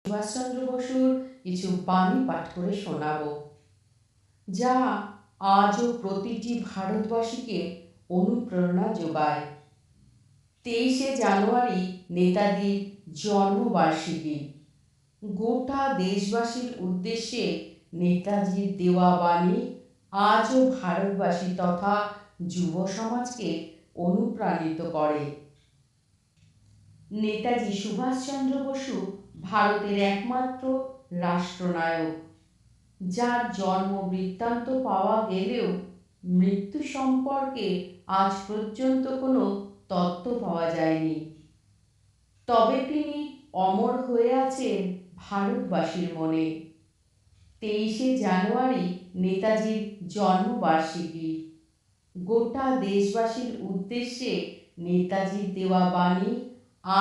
সুভাষচন্দ্র বসুর কিছু বাণী পাঠ করে শোনাব, যা আজও প্রতিটি ভারতবাসীকে অনুপ্রেরণা যোগায়। 23শে জানুয়ারি নেতাজির জন্মবার্ষিকী। গোটা দেশবাসীর উদ্দেশ্যে নেতাজির দেওয়া বাণী আজও ভারতবাসী তথা যুব সমাজকে অনুপ্রাণিত করে। নেতাজি সুভাষচন্দ্র বসু ভারতের একমাত্র রাষ্ট্রনায়ক, যার জন্ম বৃত্তান্ত পাওয়া গেলেও মৃত্যু সম্পর্কে আজ পর্যন্ত কোনো তথ্য পাওয়া যায়নি। তবে তিনি অমর হয়ে আছেন ভারতবাসীর মনে। 23শে জানুয়ারি নেতাজির জন্মবার্ষিকী। গোটা দেশবাসীর উদ্দেশ্যে নেতাজির দেওয়া বাণী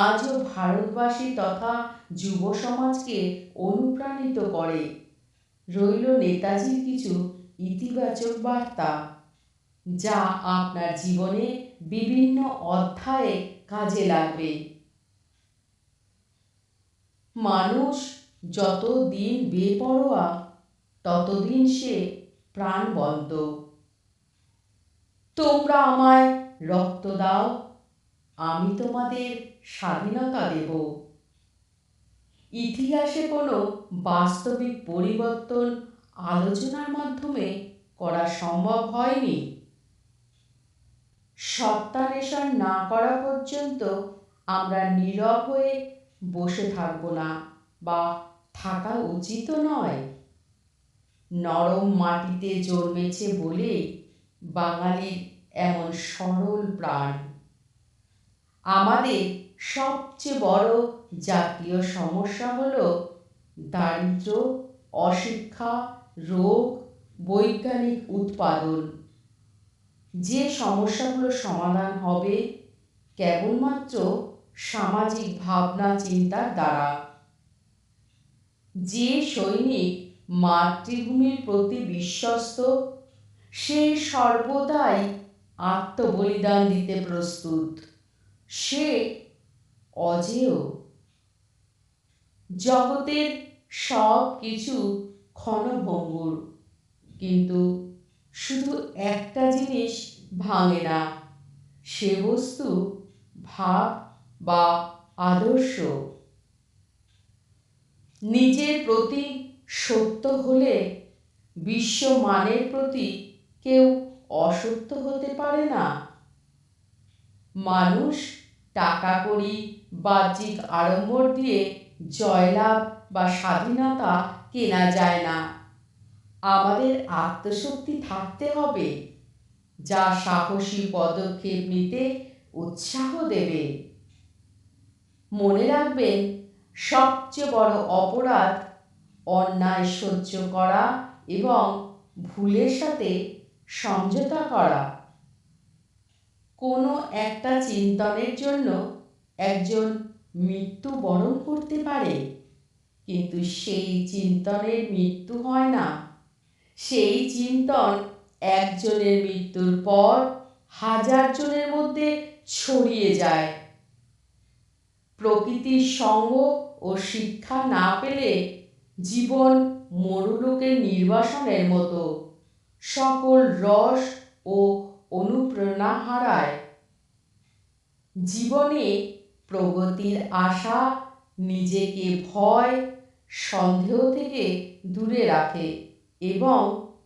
আজও ভারতবাসী তথা যুব সমাজকে অনুপ্রাণিত করে। রইল নেতাজির কিছু ইতিবাচক বার্তা, যা আপনার জীবনে বিভিন্ন অধ্যায়ে কাজে লাগবে। মানুষ যত দিন বেপরোয়া, ততদিন সে প্রাণবন্ত। তোমরা আমায় রক্ত দাও, আমি তোমাদের স্বাধীনতা দেব। ইতিহাসে কোনো বাস্তবিক পরিবর্তন আলোচনার মাধ্যমে করা সম্ভব হয়নি। সত্যান্বেষণ না করা পর্যন্ত আমরা নীরব হয়ে বসে থাকব না, বা থাকা উচিত নয়। নরম মাটিতে জন্মেছে বলেই বাঙালির এমন সরল প্রাণ। আমাদের সবচেয়ে বড় জাতীয় সমস্যা হলো দারিদ্র্য, অশিক্ষা, রোগ, বৈজ্ঞানিক উৎপাদন। যে সমস্যাগুলো সমাধান হবে কেবলমাত্র সামাজিক ভাবনা চিন্তার দ্বারা। যে সৈনিক মাতৃভূমির প্রতি বিশ্বস্ত, সে সর্বদাই আত্মবলিদান দিতে প্রস্তুত। সে অজেয়। জগতের সব কিছু ক্ষণভঙ্গুর, কিন্তু শুধু একটা জিনিস ভাঙে না, সে বস্তু ভাব বা আদর্শ। নিজের প্রতি সত্য হলে বিশ্বমানের প্রতি কেউ অসত্য হতে পারে না। মানুষ টাকা কড়ি, বাহ্যিক আড়ম্বর দিয়ে জয়লাভ বা স্বাধীনতা কেনা যায় না। আমাদের আত্মশক্তি থাকতে হবে, যা সাহসী পদক্ষেপ নিতে উৎসাহ দেবে। মনে রাখবেন, সবচেয়ে বড় অপরাধ অন্যায় সহ্য করা এবং ভুলের সাথে সমঝোতা করা। কোনো একটা চিন্তনের জন্য একজন মৃত্যুবরণ করতে পারে, কিন্তু সেই চিন্তনের মৃত্যু হয় না। সেই চিন্তন একজনের মৃত্যুর পর হাজার জনের মধ্যে ছড়িয়ে যায়। প্রকৃতির সঙ্গ ও শিক্ষা না পেলে জীবন মরুলোকের নির্বাসনের মতো, সকল রস ও অনুপ্রেরণা হারায়। জীবনে প্রগতির আশা নিজেকে ভয়, সন্দেহ থেকে দূরে রাখে এবং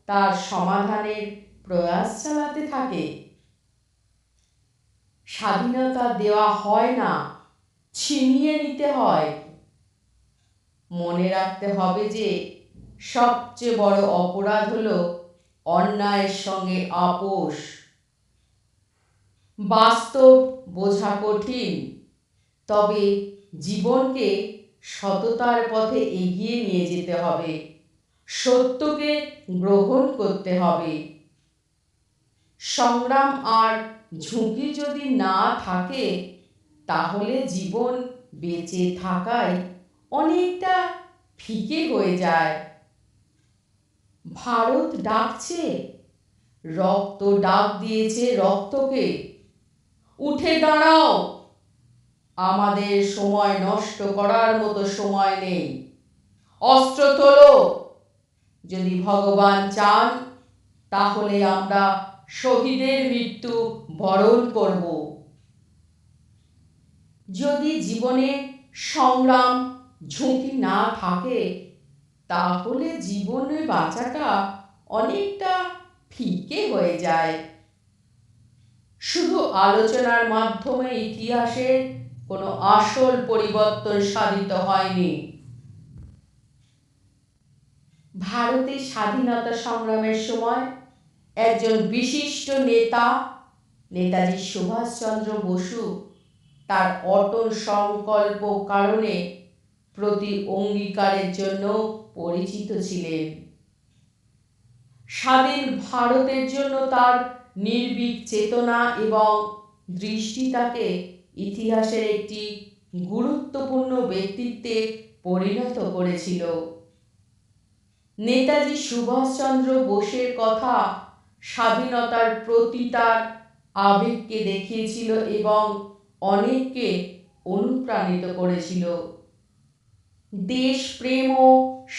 তার সমাধানের প্রয়াস চালাতে থাকে। স্বাধীনতা দেওয়া হয় না, ছিনিয়ে নিতে হয়। মনে রাখতে হবে যে সবচেয়ে বড় অপরাধ হলো অন্যায়ের সঙ্গে আপোষ। বাস্তব বোঝা কঠিন, তবে জীবনকে সততার পথে এগিয়ে নিয়ে যেতে হবে। সত্যকে গ্রহণ করতে হবে। সংগ্রাম আর ঝুঁকি যদি না থাকে, তাহলে জীবন বেঁচে থাকাই অনেকটা ফিকে হয়ে যায়। ভারত ডাকছে, রক্ত ডাক দিয়েছে রক্তকে। উঠে দাঁড়াও, আমাদের সময় নষ্ট করার মতো সময় নেই। অস্ত্র তোলো। যদি ভগবান চান তাহলে আমরা শহীদের মৃত্যু বরণ করব। যদি জীবনে সংগ্রাম ঝুঁকি না থাকে তাহলে জীবনে বাঁচাটা অনেকটা ফিকে হয়ে যায়। শুধু আলোচনার মাধ্যমে ইতিহাসের কোনো আসল পরিবর্তন সাধিত হয়নি। ভারতের স্বাধীনতা সংগ্রামের সময় একজন বিশিষ্ট নেতা নেতাজি সুভাষচন্দ্র বসু তার অটল সংকল্প কারণে প্রতি অঙ্গীকারের জন্য পরিচিত ছিলেন। স্বাধীন ভারতের জন্য তার নির্ভীক চেতনা এবং দৃষ্টি তাকে ইতিহাসের একটি গুরুত্বপূর্ণ ব্যক্তিত্বে পরিণত করেছিল। নেতাজি সুভাষচন্দ্র বোসের কথা স্বাধীনতার প্রতি তার আবেগকে দেখিয়েছিল এবং অনেককে অনুপ্রাণিত করেছিল। দেশপ্রেম ও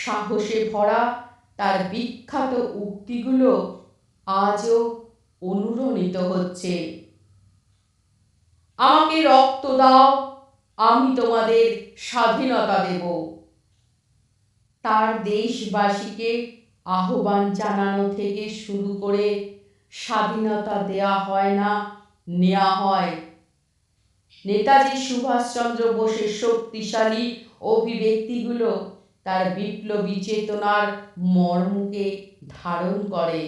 সাহসে ভরা তার বিখ্যাত উক্তিগুলো আজও অনুরণিত হচ্ছে। আমাকে রক্ত দাও, আমি তোমাদের স্বাধীনতা দেব। তার দেশবাসীকে আহ্বান জানানো থেকে শুরু করে স্বাধীনতা দেয়া হয় না, নেওয়া হয়। নেতাজি সুভাষচন্দ্র বোসের শক্তিশালী অভিব্যক্তিগুলো তার বিপ্লবী চেতনার মর্মকে ধারণ করে।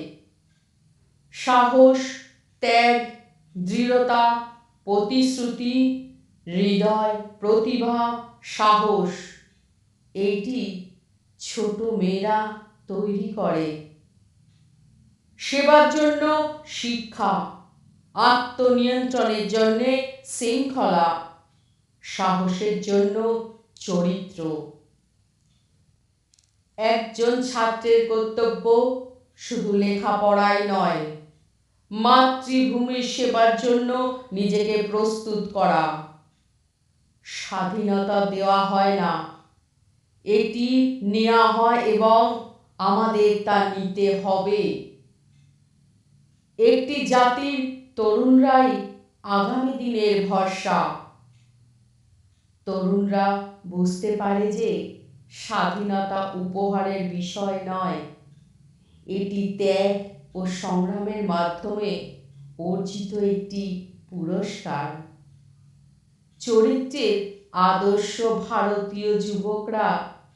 সাহস, ত্যাগ, দৃঢ়তা, প্রতিশ্রুতি, হৃদয়, প্রতিভা, সাহস, এইটি ছোট মেয়েরা তৈরি করে। সেবার জন্য শিক্ষা, আত্মনিয়ন্ত্রণের জন্য শৃঙ্খলা, সাহসের জন্য চরিত্র। একজন ছাত্রের কর্তব্য শুধু লেখাপড়াই নয়, মাতৃভূমির সেবার জন্য নিজেকে প্রস্তুত করা। স্বাধীনতা দেওয়া হয় না, এটি নেওয়া হয় এবং আমাদের তা নিতে হবে। একটি জাতির তরুণরাই আগামী দিনের ভরসা। তরুণরা বুঝতে পারে যে স্বাধীনতা উপহারের বিষয় নয়, এটি ত্যাগ ও সংগ্রামের মাধ্যমে অর্জিত একটি পুরস্কার। চরিত্রের আদর্শ ভারতীয় যুবকরা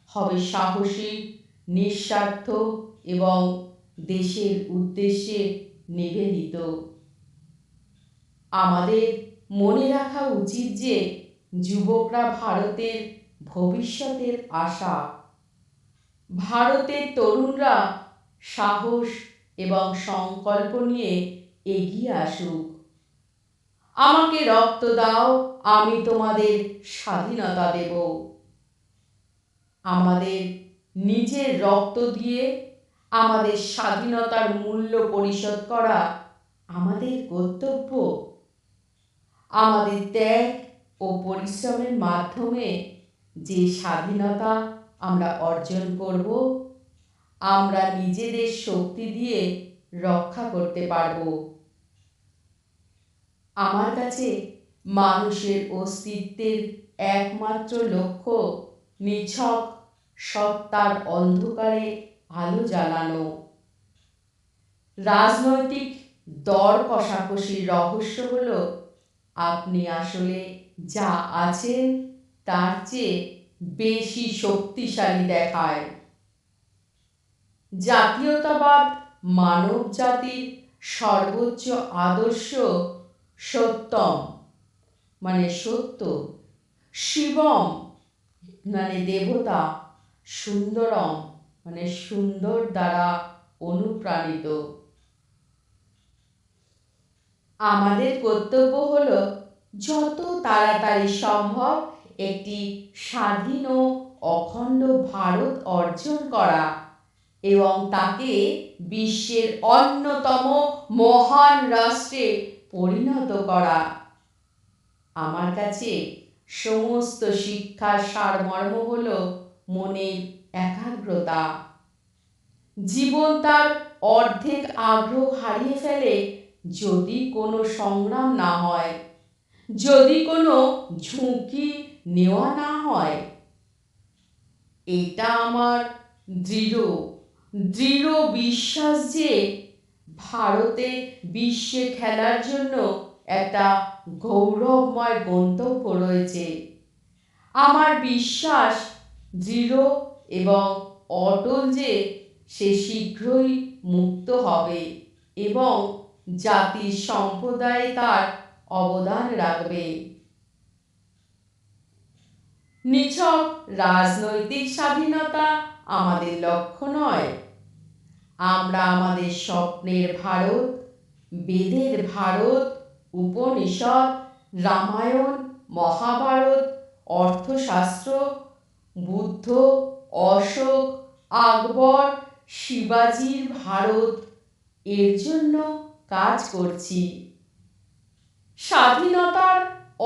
হবে সাহসী, নিঃস্বার্থ এবং দেশের উদ্দেশ্যে নিবেদিত। আমাদের মনে রাখা উচিত যে যুবকরা ভারতের ভবিষ্যতের আশা। ভারতের তরুণরা সাহস এবং সংকল্প নিয়ে এগিয়ে আসুক। আমাকে রক্ত দাও, আমি তোমাদের স্বাধীনতা দেব। আমাদের নিজের রক্ত দিয়ে আমাদের স্বাধীনতার মূল্য পরিশোধ করা আমাদের কর্তব্য। আমাদের ত্যাগ ও পরিশ্রমের মাধ্যমে যে স্বাধীনতা আমরা অর্জন করব, আমরা নিজেদের শক্তি দিয়ে রক্ষা করতে পারব। আমার কাছে মানুষের অস্তিত্বের একমাত্র লক্ষ্য নিছক সত্তার অন্ধকারে আলো জ্বালানো। রাজনৈতিক দর কষাকষির রহস্য হলো আপনি আসলে যা আছেন তার চেয়ে বেশি শক্তিশালী দেখায়। জাতীয়তাবাদ মানব জাতির সর্বোচ্চ আদর্শ, সত্যম মানে সত্য, শিবম মানে দেবতা, সুন্দরম মানে সুন্দর দ্বারা অনুপ্রাণিত। আমাদের কর্তব্য হলো যত তাড়াতাড়ি সম্ভব একটি স্বাধীন ও অখণ্ড ভারত অর্জন করা এবং তাকে বিশ্বের অন্যতম মহান রাষ্ট্রে পরিণত করা। আমার কাছে সমস্ত শিক্ষার সারমর্ম হলো মনের একাগ্রতা। জীবন তার অর্ধেক আগ্রহ হারিয়ে ফেলে যদি কোনো সংগ্রাম না হয়, যদি কোনো ঝুঁকি নেওয়া না হয়। এটা আমার দৃঢ় দৃঢ় বিশ্বাস যে ভারতে বিশ্বে খেলার জন্য একটা গৌরবময় গন্তব্য রয়েছে। আমার বিশ্বাস দৃঢ় এবং অটল যে সে শীঘ্রই মুক্ত হবে এবং জাতির সম্প্রদায়ে তার অবদান রাখবে। নিছক রাজনৈতিক স্বাধীনতা আমাদের লক্ষ্য নয়। আমরা আমাদের স্বপ্নের ভারত, বেদের ভারত, উপনিষদ, রামায়ণ, মহাভারত, অর্থশাস্ত্র, বুদ্ধ, অশোক, আকবর, শিবাজির ভারত এর জন্য কাজ করছি। স্বাধীনতার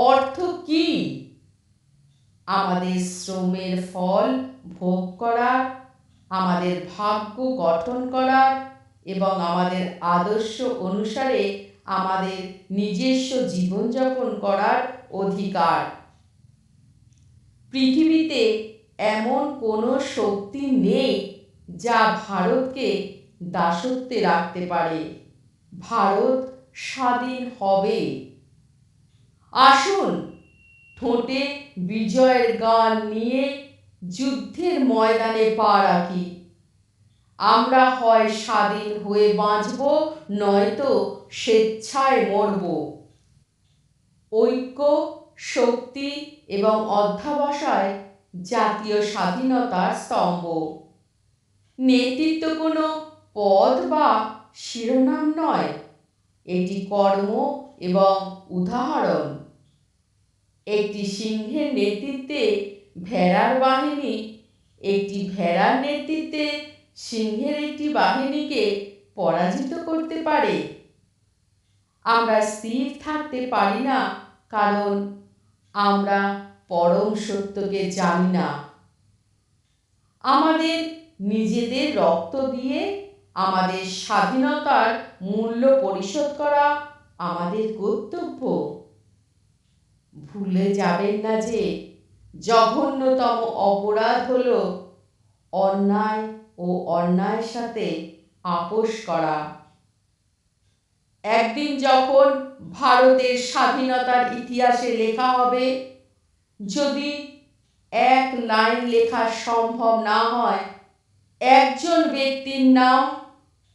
অর্থ কি? আমাদের শ্রমের ফল ভোগ করার, আমাদের ভাগ্য গঠন করার এবং আমাদের আদর্শ অনুসারে আমাদের নিজস্ব জীবনযাপন করার অধিকার। পৃথিবীতে এমন কোনো শক্তি নেই যা ভারতকে দাসত্বে রাখতে পারে। ভারত স্বাধীন হবে। আসুন ঠোঁটে বিজয়ের গান নিয়ে যুদ্ধের ময়দানে পা রাখি। আমরা হয় স্বাধীন হয়ে বাঁচব, নয়তো স্বেচ্ছায় মরব। ঐক্য, শক্তি এবং অধ্যবসায় জাতীয় স্বাধীনতার স্তম্ভ। নেতৃত্ব কোনো পদ বা শিরোনাম নয়, এটি কর্ম এবং উদাহরণ। একটি সিংহের নেতৃত্বে ভেড়ার বাহিনী, একটি ভেড়ার নেতৃত্বে সিংহের একটি বাহিনীকে পরাজিত করতে পারে। আমরা স্থির থাকতে পারি না কারণ আমরা পরম সত্যকে জানি না। আমাদের নিজেদের রক্ত দিয়ে আমাদের স্বাধীনতার মূল্য পরিশোধ করা আমাদের কর্তব্য। ভুলে যাবেন না যে জঘন্যতম অপরাধ হলো অন্যায় ও অন্যায়ের সাথে আপোষ করা। একদিন যখন ভারতের স্বাধীনতার ইতিহাসে লেখা হবে, যদি এক লাইন লেখা সম্ভব না হয়, একজন ব্যক্তির নাম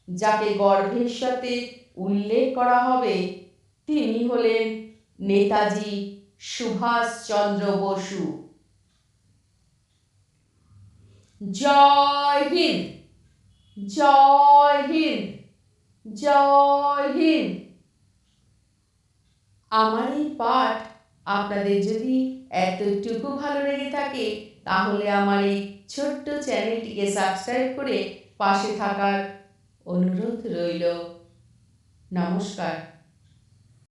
যাকে গর্বের সাথে উল্লেখ করা হবে, তিনি হলেন নেতাজি সুভাষচন্দ্র বসু। জয় হিন্দ, জয় হিন্দ, জয় হিন্দ। আমার এই পাঠ আপনাদের যদি এতটুকু ভালো লেগে থাকে তাহলে আমার এই ছোট্ট চ্যানেলটিকে সাবস্ক্রাইব করে পাশে থাকার অনুরোধ রইল। নমস্কার।